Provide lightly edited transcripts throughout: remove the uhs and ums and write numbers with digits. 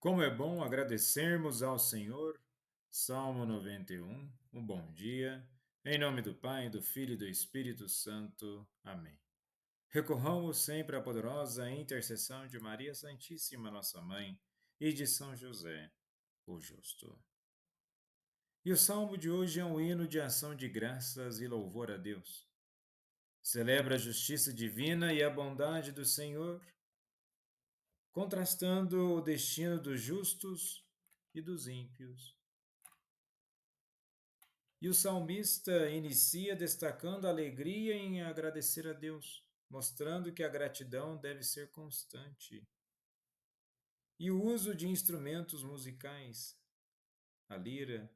Como é bom agradecermos ao Senhor. Salmo 91. Um bom dia. Em nome do Pai, do Filho e do Espírito Santo. Amém. Recorramos sempre à poderosa intercessão de Maria Santíssima, nossa Mãe, e de São José, o Justo. E o salmo de hoje é um hino de ação de graças e louvor a Deus. Celebra a justiça divina e a bondade do Senhor, contrastando o destino dos justos e dos ímpios. E o salmista inicia destacando a alegria em agradecer a Deus, mostrando que a gratidão deve ser constante. E o uso de instrumentos musicais, a lira,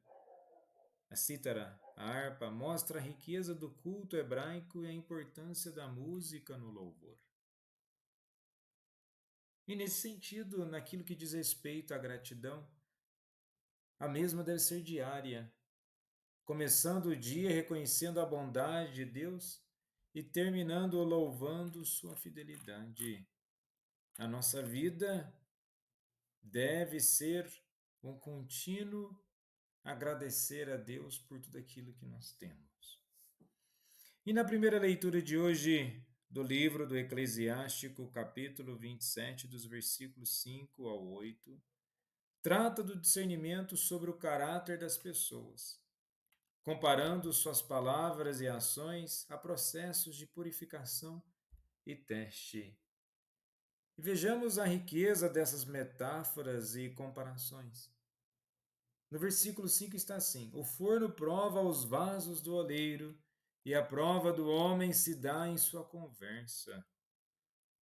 a cítara, a harpa, mostra a riqueza do culto hebraico e a importância da música no louvor. E nesse sentido, naquilo que diz respeito à gratidão, a mesma deve ser diária, começando o dia reconhecendo a bondade de Deus e terminando louvando sua fidelidade. A nossa vida deve ser um contínuo agradecer a Deus por tudo aquilo que nós temos. E na primeira leitura de hoje do livro do Eclesiástico, capítulo 27, dos versículos 5 ao 8, trata do discernimento sobre o caráter das pessoas, comparando suas palavras e ações a processos de purificação e teste. E vejamos a riqueza dessas metáforas e comparações. No versículo 5 está assim: O forno prova os vasos do oleiro, e a prova do homem se dá em sua conversa.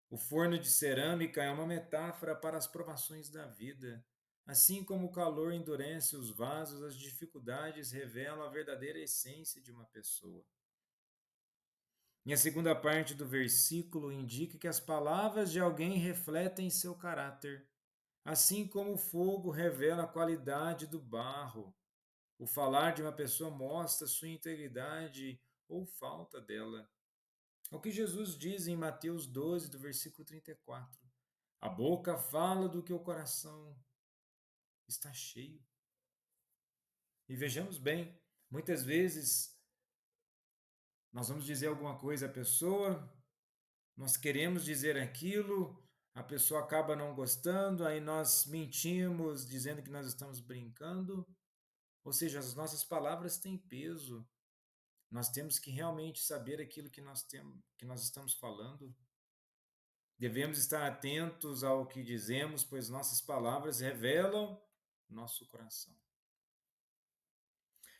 O forno de cerâmica é uma metáfora para as provações da vida. Assim como o calor endurece os vasos, as dificuldades revelam a verdadeira essência de uma pessoa. E a segunda parte do versículo indica que as palavras de alguém refletem seu caráter, assim como o fogo revela a qualidade do barro. O falar de uma pessoa mostra sua integridade ou falta dela. É o que Jesus diz em Mateus 12, do versículo 34. A boca fala do que o coração está cheio. E vejamos bem, muitas vezes nós vamos dizer alguma coisa à pessoa, nós queremos dizer aquilo, a pessoa acaba não gostando, aí nós mentimos dizendo que nós estamos brincando, ou seja, as nossas palavras têm peso. Nós temos que realmente saber aquilo que nós temos, que nós estamos falando. Devemos estar atentos ao que dizemos, pois nossas palavras revelam nosso coração.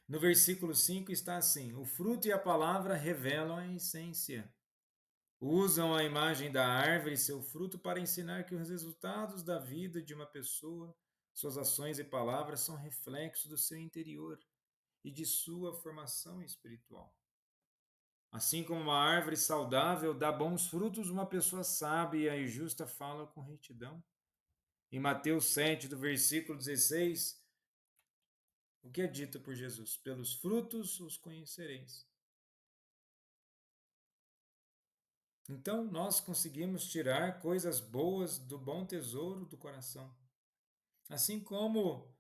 No versículo 5 está assim: O fruto e a palavra revelam a essência. Usam a imagem da árvore e seu fruto para ensinar que os resultados da vida de uma pessoa, suas ações e palavras são reflexos do seu interior e de sua formação espiritual. Assim como uma árvore saudável dá bons frutos, uma pessoa sábia e justa fala com retidão. Em Mateus 7, do versículo 16, o que é dito por Jesus? Pelos frutos os conhecereis. Então, nós conseguimos tirar coisas boas do bom tesouro do coração. Assim como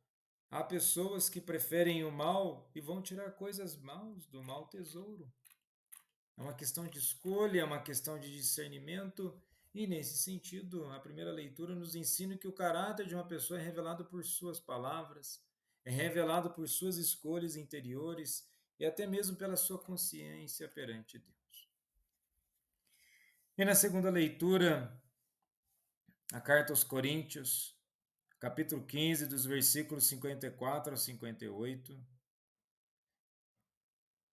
há pessoas que preferem o mal e vão tirar coisas maus do mau tesouro. É uma questão de escolha, é uma questão de discernimento, e nesse sentido, a primeira leitura nos ensina que o caráter de uma pessoa é revelado por suas palavras, é revelado por suas escolhas interiores e até mesmo pela sua consciência perante Deus. E na segunda leitura, a carta aos Coríntios, capítulo 15, dos versículos 54 ao 58,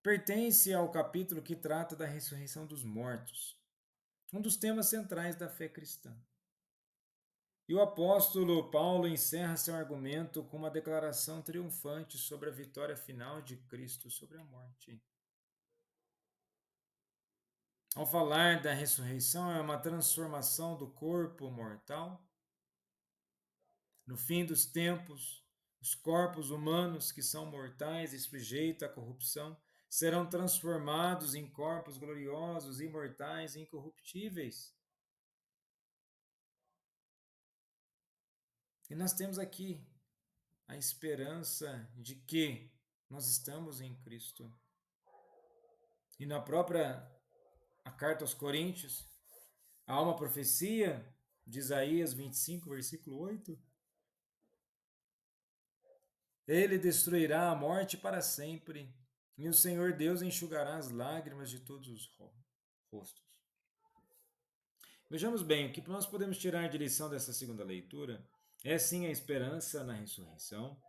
pertence ao capítulo que trata da ressurreição dos mortos, um dos temas centrais da fé cristã. E o apóstolo Paulo encerra seu argumento com uma declaração triunfante sobre a vitória final de Cristo sobre a morte. Ao falar da ressurreição, é uma transformação do corpo mortal. No fim dos tempos, os corpos humanos que são mortais e sujeitos à corrupção serão transformados em corpos gloriosos, imortais e incorruptíveis. E nós temos aqui a esperança de que nós estamos em Cristo. E na própria a carta aos Coríntios, há uma profecia de Isaías 25, versículo 8. Ele destruirá a morte para sempre, e o Senhor Deus enxugará as lágrimas de todos os rostos. Vejamos bem, o que nós podemos tirar de lição dessa segunda leitura é sim a esperança na ressurreição.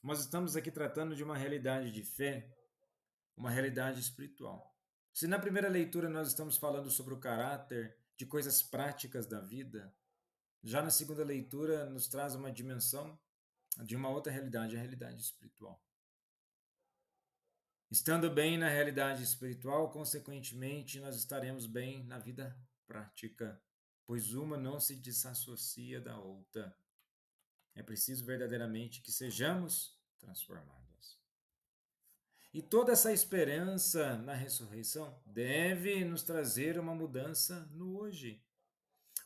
Nós estamos aqui tratando de uma realidade de fé, uma realidade espiritual. Se na primeira leitura nós estamos falando sobre o caráter de coisas práticas da vida, já na segunda leitura nos traz uma dimensão de uma outra realidade, a realidade espiritual. Estando bem na realidade espiritual, consequentemente, nós estaremos bem na vida prática, pois uma não se desassocia da outra. É preciso verdadeiramente que sejamos transformados. E toda essa esperança na ressurreição deve nos trazer uma mudança no hoje.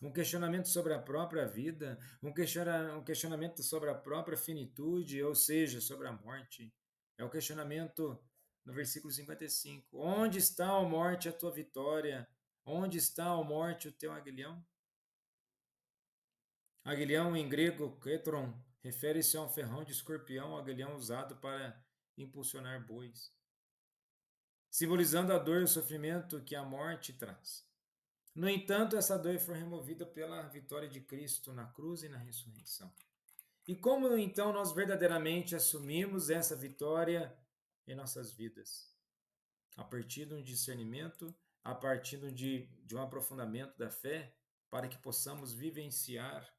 Um questionamento sobre a própria vida, um questionamento sobre a própria finitude, ou seja, sobre a morte. É o questionamento no versículo 55. Onde está, ó morte, a tua vitória? Onde está, ó morte, o teu aguilhão? Aguilhão em grego, ketron, refere-se a um ferrão de escorpião, aguilhão usado para impulsionar bois, simbolizando a dor e o sofrimento que a morte traz. No entanto, essa dor foi removida pela vitória de Cristo na cruz e na ressurreição. E como então nós verdadeiramente assumimos essa vitória em nossas vidas? A partir de um discernimento, a partir de um aprofundamento da fé, para que possamos vivenciar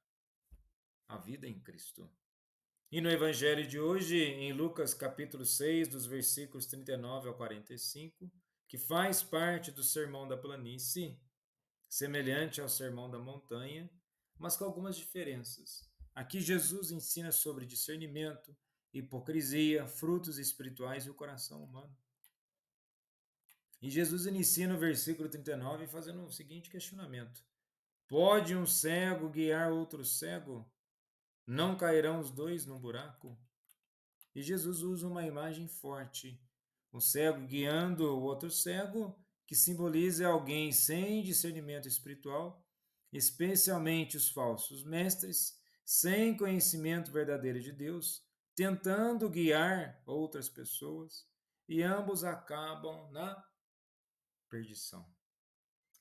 a vida em Cristo. E no Evangelho de hoje, em Lucas capítulo 6, dos versículos 39 ao 45, que faz parte do Sermão da Planície, semelhante ao Sermão da Montanha, mas com algumas diferenças. Aqui Jesus ensina sobre discernimento, hipocrisia, frutos espirituais e o coração humano. E Jesus inicia no versículo 39 fazendo o seguinte questionamento: pode um cego guiar outro cego? Não cairão os dois num buraco? E Jesus usa uma imagem forte: um cego guiando o outro cego, que simboliza alguém sem discernimento espiritual, especialmente os falsos mestres, sem conhecimento verdadeiro de Deus, tentando guiar outras pessoas, e ambos acabam na perdição.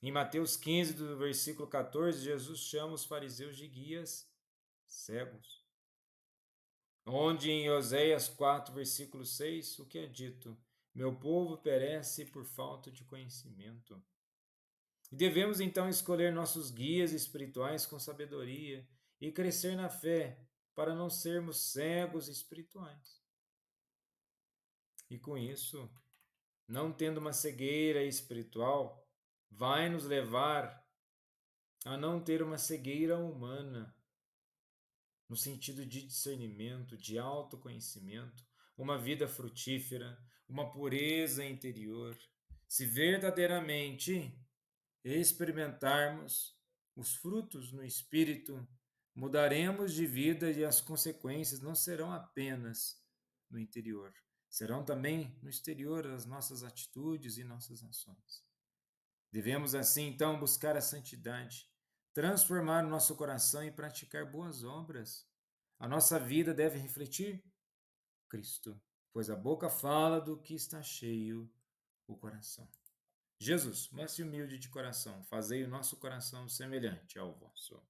Em Mateus 15, do versículo 14, Jesus chama os fariseus de guias cegos. Onde em Oséias 4, versículo 6, o que é dito? Meu povo perece por falta de conhecimento. E devemos então escolher nossos guias espirituais com sabedoria e crescer na fé para não sermos cegos espirituais. E com isso, não tendo uma cegueira espiritual, vai nos levar a não ter uma cegueira humana, no sentido de discernimento, de autoconhecimento, uma vida frutífera, uma pureza interior. Se verdadeiramente experimentarmos os frutos no Espírito, mudaremos de vida e as consequências não serão apenas no interior, serão também no exterior as nossas atitudes e nossas ações. Devemos assim então buscar a santidade, transformar o nosso coração e praticar boas obras. A nossa vida deve refletir Cristo, pois a boca fala do que está cheio o coração. Jesus, manso e humilde de coração, fazei o nosso coração semelhante ao vosso.